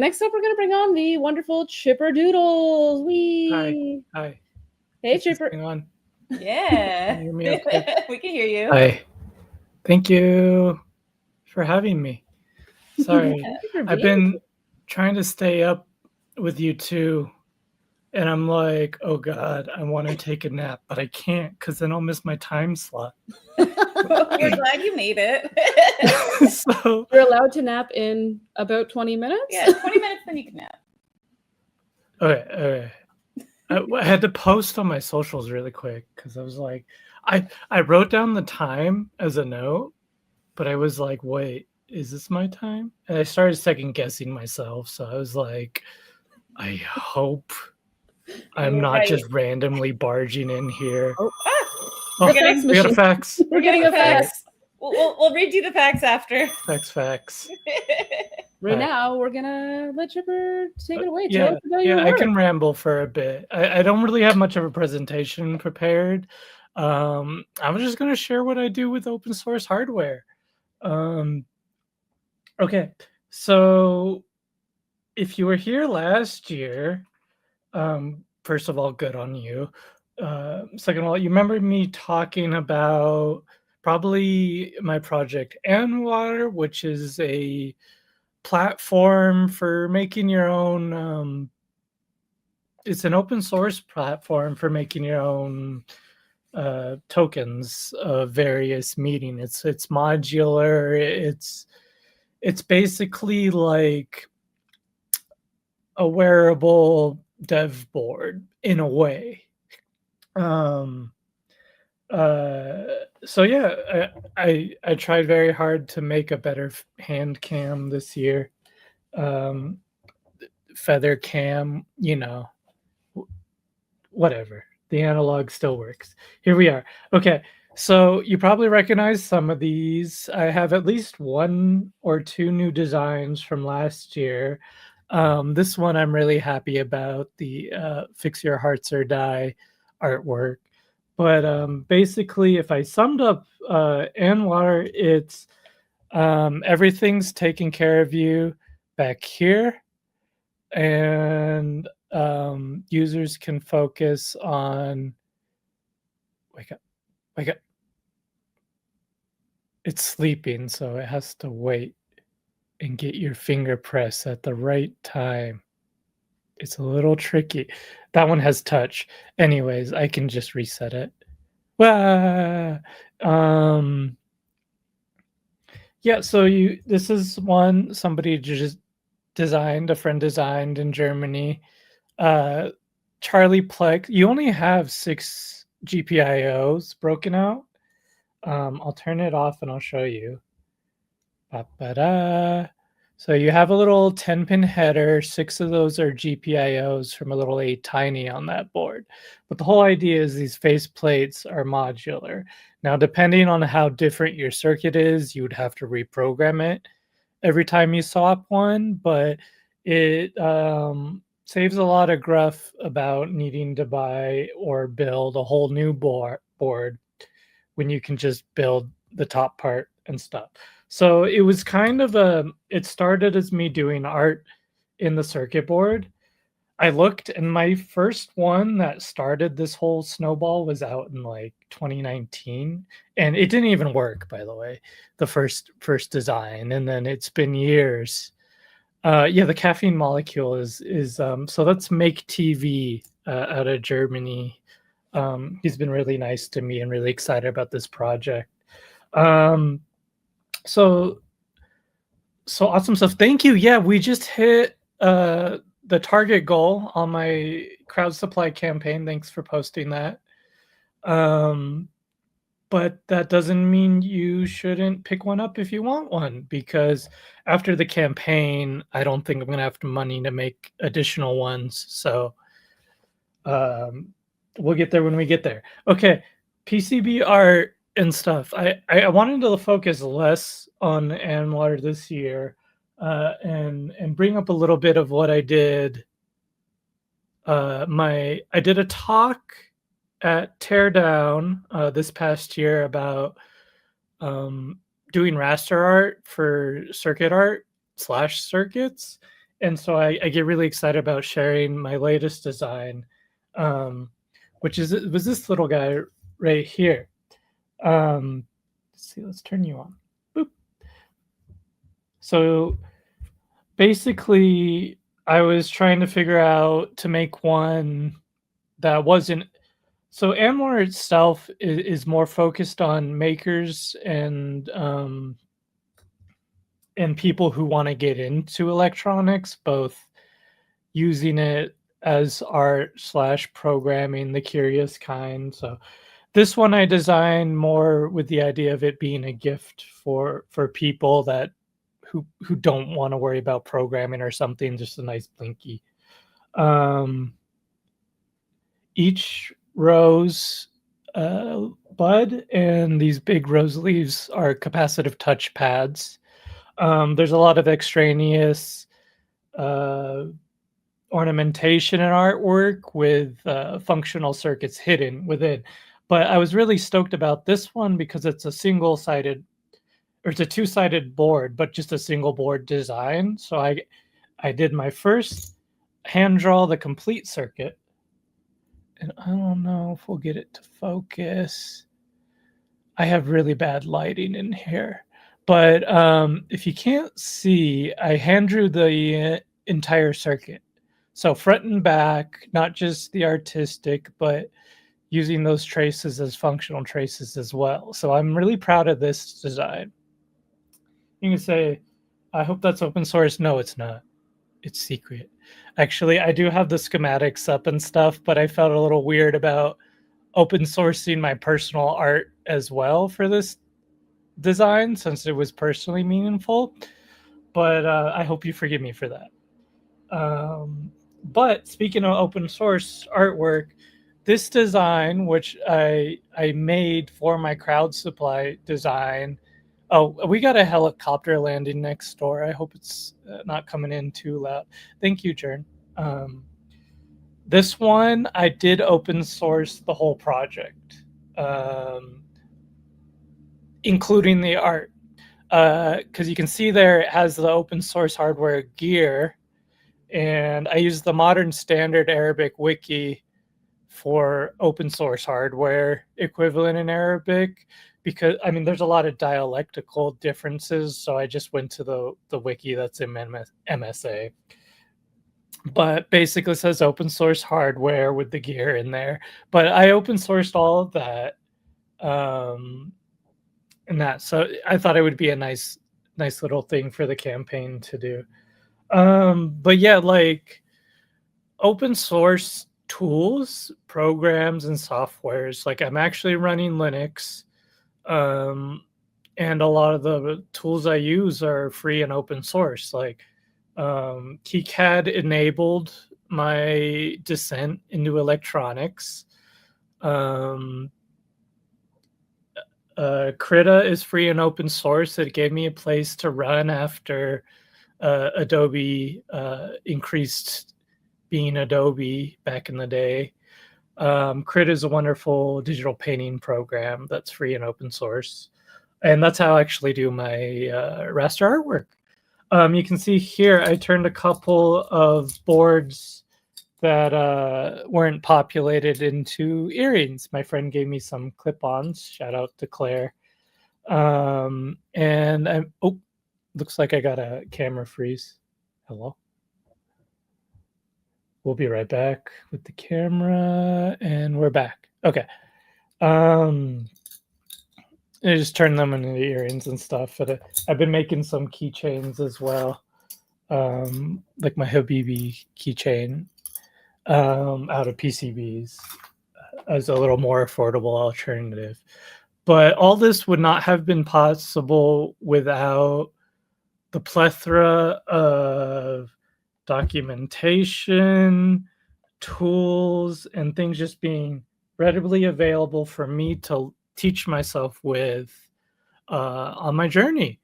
next up, we're going to bring on the wonderful chipperdoodles. Hi. Hey, Is this Chipper. thing on? Yeah. Can you hear me okay? We can hear you. Hi. Thank you for having me. Sorry. Thank you for I've being been trying to stay up with you too. And I'm like, oh God, I want to take a nap, but I can't because then I'll miss my time slot. We're glad you made it. So You're allowed to nap in about 20 minutes? Yeah, 20 minutes, then you can nap. okay. I had to post on my socials really quick because I was like, I wrote down the time as a note, but I was like, wait, is this my time? And I started second guessing myself. So I was like, I hope I'm You're not right. just randomly barging in here. Oh, Oh, the fax we got a machine. fax. We're getting a Okay. fax. We'll read you the fax after. Fax. Right All right. now, we're going to let Chipper take it away. Tell Yeah, us about your I work. can ramble for a bit. I don't really have much of a presentation prepared. I'm just going to share what I do with open source hardware. Okay, so if you were here last year, first of all, good on you. Second of all, you remember me talking about probably my project Water, which is a platform for making your own. It's an open source platform for making your own tokens of various meaning. It's modular. It's basically like a wearable dev board in a way. So yeah, I tried very hard to make a better hand cam this year. Feather cam, whatever. The analog still works. Here we are. Okay, so you probably recognize some of these. I have at least one or two new designs from last year. This one I'm really happy about, the Fix Your Hearts or Die artwork. But basically, if I summed up Anwar, it's everything's taken care of you back here, and users can focus on wake up. It's sleeping, so it has to wait and get your finger press at the right time. It's a little tricky. That one has touch. Anyways, I can just reset it. Yeah, so this is one somebody just designed, a friend designed in Germany. Charlie Plex, you only have 6 GPIOs broken out. I'll turn it off and I'll show you. Ba-ba-da. So you have a little 10-pin header. 6 of those are GPIOs from a little 8 tiny on that board. But the whole idea is these face plates are modular. Now, depending on how different your circuit is, you would have to reprogram it every time you swap one, but it saves a lot of gruff about needing to buy or build a whole new board when you can just build the top part and stuff. So it was kind of it started as me doing art in the circuit board. I looked, and my first one that started this whole snowball was out in like 2019, and it didn't even work, by the way, the first design. And then it's been years. Yeah, the caffeine molecule is so that's Make TV out of Germany. He's been really nice to me and really excited about this project. So awesome stuff. Thank you. Yeah, we just hit the target goal on my crowd supply campaign. Thanks for posting that. But that doesn't mean you shouldn't pick one up if you want one, because after the campaign, I don't think I'm going to have the money to make additional ones. So we'll get there when we get there. Okay, PCB art and stuff. I wanted to focus less on Anwater this year and bring up a little bit of what I did. I did a talk at Teardown this past year about doing raster art for circuit art / circuits. and so I get really excited about sharing my latest design, um, which was this little guy right here. Let's see, let's turn you on. Boop. So basically, I was trying to figure out to make one that wasn't. So Amlor itself is more focused on makers and people who want to get into electronics, both using it as art slash programming, the curious kind. So this one I designed more with the idea of it being a gift for people that who don't want to worry about programming or something, just a nice blinky. Each rose bud and these big rose leaves are capacitive touch pads. There's a lot of extraneous uh, ornamentation and artwork with functional circuits hidden within. But I was really stoked about this one because it's a single-sided, or it's a two-sided board, but just a single board design. So I did my first hand draw the complete circuit. And I don't know if we'll get it to focus. I have really bad lighting in here. But if you can't see, I hand drew the entire circuit. So front and back, not just the artistic, but using those traces as functional traces as well. So I'm really proud of this design. You can say, I hope that's open source. No, it's not. It's secret. Actually, I do have the schematics up and stuff, but I felt a little weird about open sourcing my personal art as well for this design since it was personally meaningful. But I hope you forgive me for that. But speaking of open source artwork, this design, which I made for my crowd supply design. Oh, we got a helicopter landing next door. I hope it's not coming in too loud. Thank you, Jern. This one, I did open source the whole project, including the art. Because you can see there it has the open source hardware gear, and I used the modern standard Arabic wiki for open source hardware equivalent in Arabic, because I mean there's a lot of dialectical differences, so I just went to the wiki that's in MSA. But basically it says open source hardware with the gear in there. But I open sourced all of that. And that, so I thought it would be a nice little thing for the campaign to do. But yeah, like open source tools, programs, and softwares. Like I'm actually running Linux, and a lot of the tools I use are free and open source. Like KiCad enabled my descent into electronics. Krita is free and open source. It gave me a place to run after Adobe increased being Adobe back in the day. Krita is a wonderful digital painting program that's free and open source. And that's how I actually do my raster artwork. You can see here, I turned a couple of boards that weren't populated into earrings. My friend gave me some clip-ons. Shout out to Claire. And I'm, oh, looks like I got a camera freeze. Hello. We'll be right back with the camera, and we're back. Okay. I just turned them into the earrings and stuff. But I've been making some keychains as well, like my Habibi keychain out of PCBs as a little more affordable alternative. But all this would not have been possible without the plethora of documentation, tools, and things just being readily available for me to teach myself with on my journey.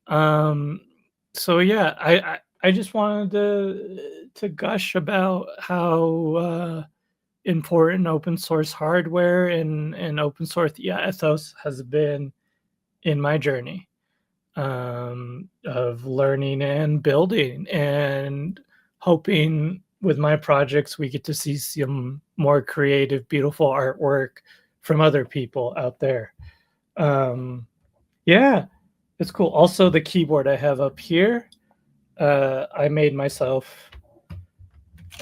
So yeah, I just wanted to gush about how important open source hardware and open source ethos has been in my journey. of learning and building, and hoping with my projects we get to see some more creative, beautiful artwork from other people out there. Yeah, it's cool. Also, the keyboard I have up here, I made myself.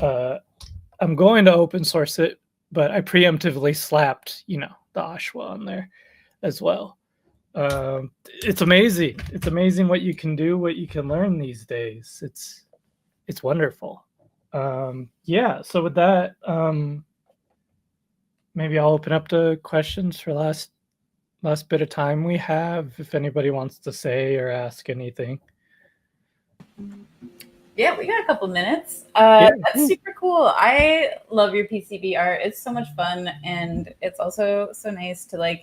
I'm going to open source it, but I preemptively slapped, the Ashwa on there as well. It's amazing. It's amazing what you can do, what you can learn these days. It's wonderful. Yeah. So with that, maybe I'll open up to questions for last bit of time we have. If anybody wants to say or ask anything. Yeah, we got a couple minutes. Yeah. That's super cool. I love your PCB art. It's so much fun, and it's also so nice to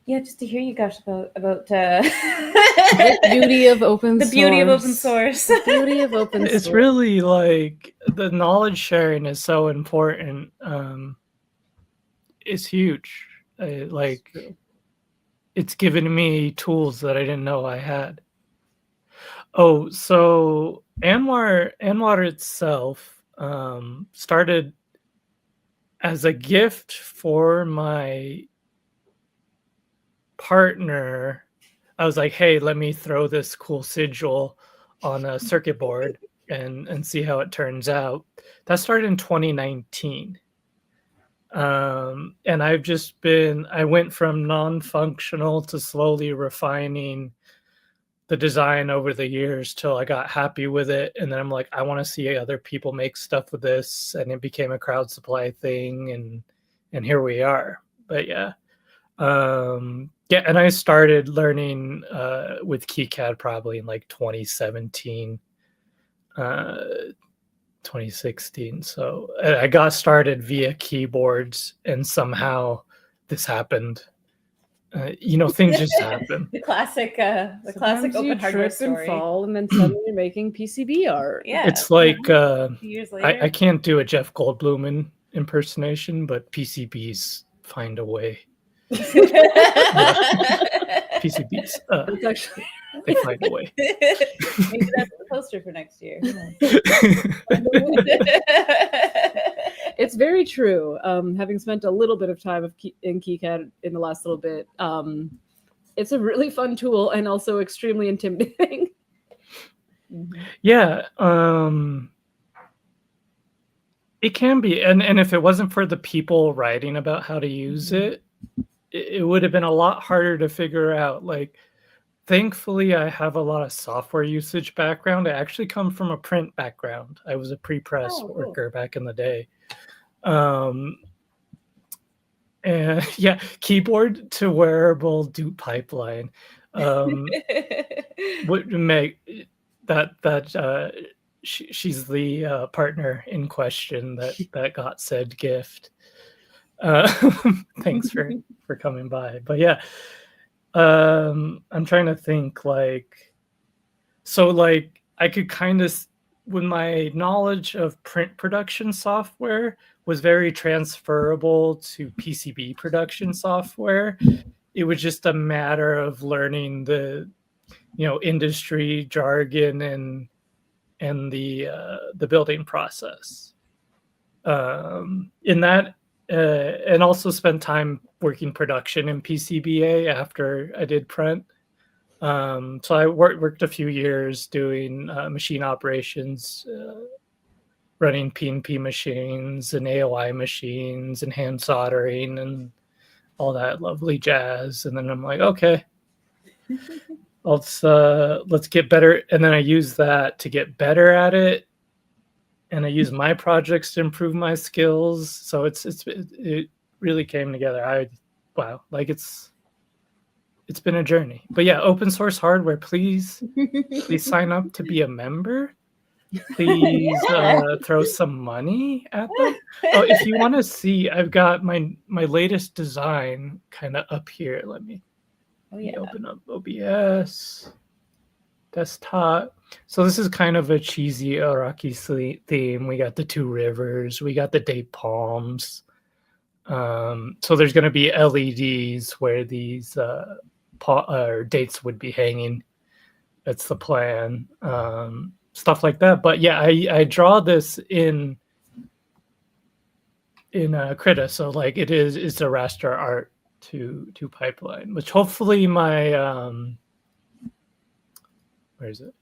just to hear you gush about The beauty of open source. the beauty of open source. The beauty of open source. It's really like the knowledge sharing is so important. It's huge. It's given me tools that I didn't know I had. Oh, so Anwar itself started as a gift for my partner. I was like, hey, let me throw this cool sigil on a circuit board and see how it turns out. That started in 2019. And I went from non-functional to slowly refining the design over the years till I got happy with it. And then I'm like, I want to see other people make stuff with this. And it became a crowd supply thing. And here we are. But yeah. Yeah. And I started learning with KiCad probably in like 2017, 2016. So I got started via keyboards, and somehow this happened. Things just happen. The classic open hardware story. And fall, and then suddenly you're making PCB art. Yeah, It's like a few years later. I can't do a Jeff Goldblum impersonation, but PCBs find a way. PCBs, It's actually they find a way. Maybe that's the poster for next year. it's very true. Having spent a little bit of time in KiCad in the last little bit, it's a really fun tool and also extremely intimidating. Yeah, it can be, and if it wasn't for the people writing about how to use it, it would have been a lot harder to figure out. Like, thankfully, I have a lot of software usage background. I actually come from a print background. I was a pre-press worker back in the day. And yeah, keyboard to wearable dupe pipeline would make that she's the partner in question that got said gift. Thanks for coming by. But yeah, I'm trying to think I could kind of, with my knowledge of print production software was very transferable to PCB production software. It was just a matter of learning the industry jargon and the building process. In that, and also spent time working production in PCBA after I did print. So I worked a few years doing machine operations, running PNP machines and AOI machines and hand soldering and all that lovely jazz. And then I'm like, okay, let's get better. And then I use that to get better at it. And I use my projects to improve my skills. So it really came together. It's been a journey. But yeah, open source hardware, please sign up to be a member. Please throw some money at them. Oh, if you want to see, I've got my latest design kind of up here. Let me open up OBS desktop. So this is kind of a cheesy Iraqi theme. We got the two rivers. We got the date palms. So there's going to be LEDs where these dates would be hanging. That's the plan. Stuff like that. But yeah, I draw this in Krita, so like it's a raster art to pipeline, which hopefully my where is it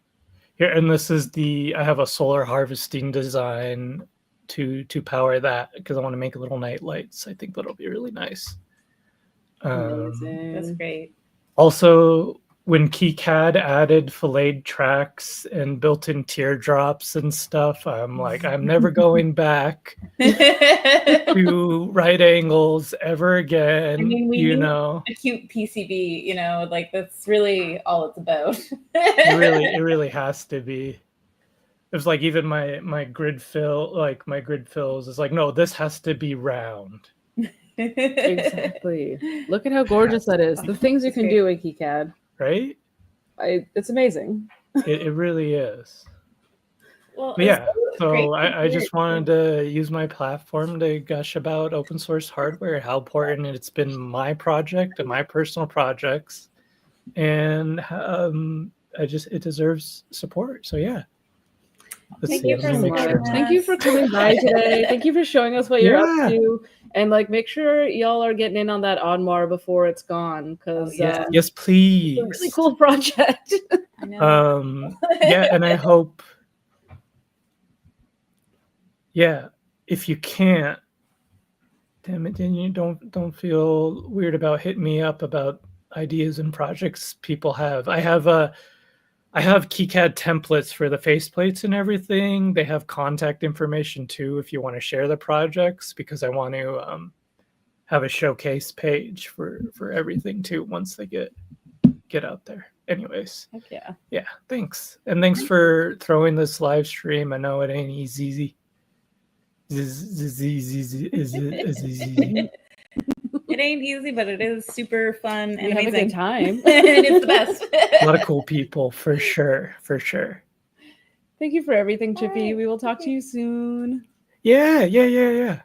here? And this is I have a solar harvesting design to power that because I want to make little night lights. I think that'll be really nice. Amazing. That's great. Also, when KiCad added filleted tracks and built-in teardrops and stuff, I'm like, I'm never going back to right angles ever again. I mean, we you need know, a cute PCB, you know, like that's really all it's about. it really has to be. It's like even my grid fills is like, no, this has to be round. Exactly. Look at how gorgeous that is. The things you can do in KiCad. Right? It's amazing. It really is. Well, But yeah, so great. I just wanted to use my platform to gush about open source hardware, how important it's been my project and my personal projects, and it deserves support. So yeah. Thank you Let me make sure. Thank you for coming by today. Thank you for showing us what you're Yeah. up to. And like, make sure y'all are getting in on that Onmar before it's gone, because Yes, please. it's a really cool project. I know. Yeah, and I hope. Yeah, if you can't, damn it, then you don't feel weird about hitting me up about ideas and projects people have. I have KiCad templates for the faceplates and everything. They have contact information too if you want to share the projects, because I want to have a showcase page for everything too once they get out there. Anyways, Heck yeah. Yeah, thanks. And thanks for throwing this live stream. I know it ain't easy. It ain't easy, but it is super fun and We have a amazing. good time. And it's the best. A lot of cool people, for sure. Thank you for everything, Chippy. right. We will talk to you soon. Yeah.